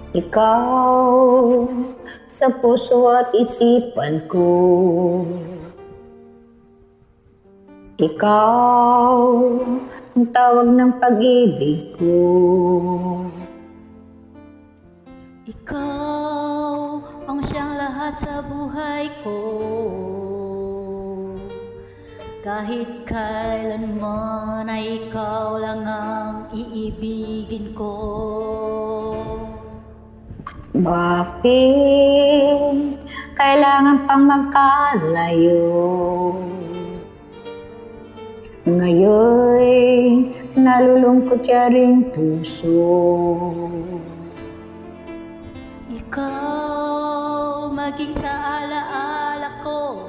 Ikaw sa puso at isipan ko. Ikaw ang tawag ng pag-ibig ko. Ikaw ang siyang lahat sa buhay ko. Kahit kailanman ay ikaw lang ang iibigin ko. Bakit kailangan pang magkalayo? Ngayon nalulungkot ka ring puso. Ikaw maging sa alaala ko.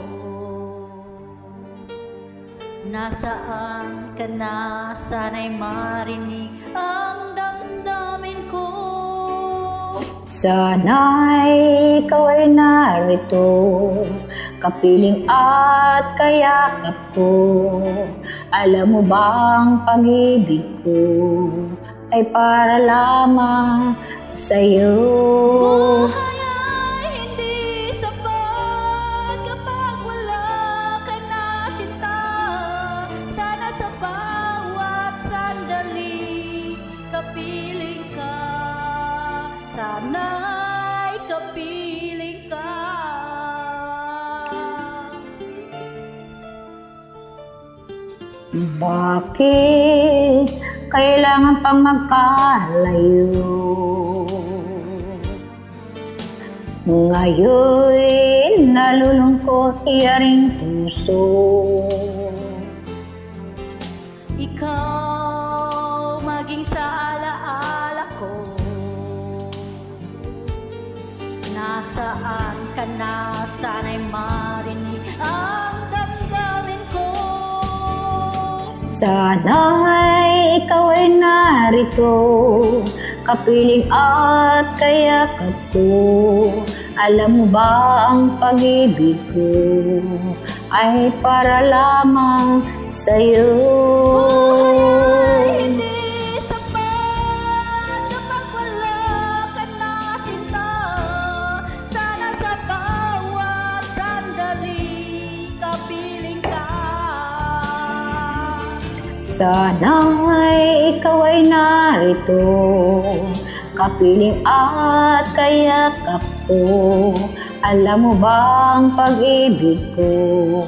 Nasaan ka na? Sana'y marinig ang damdamin ko. Sana'y ikaw ay narito, kapiling at kayakap ko. Alam mo bang pag-ibig ko ay para lamang sa'yo. Buhay ay hindi sapat kapag wala ka na sinta. Sana sa bawat sandali kapiling ka. Sana'y kapiling ka. Bakit kailangan pang magkalayo? Ngayon nalulungkot yaring puso. Ikaw maging sa alaala ko. Nasaan ka na? Sana'y marinig ang damdamin ko. Sana'y ikaw ay narito, kapiling at kayakap ko. Alam mo ba ang pag-ibig ko ay para lamang sa'yo. Buhay ay hindi sapat kapag wala ka na sinta. Sana sa bawat sandali kapiling ka. Sana'y ikaw ay narito, kapiling at kayakap ko. Alam mo bang pag-ibig ko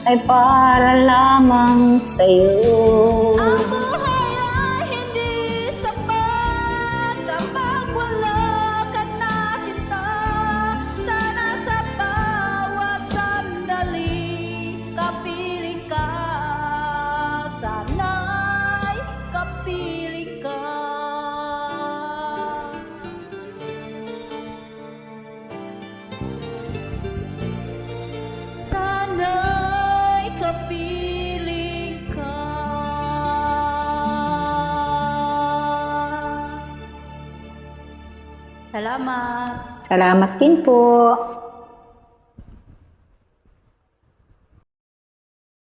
ay para lamang sa'yo. Ang buhay ay hindi sapat kapag wala ka na sinta. Sana sa bawat sandali kapiling ka. Sana'y kapiling ka. Sana'y kapiling ka. Salamat. Salamat din po.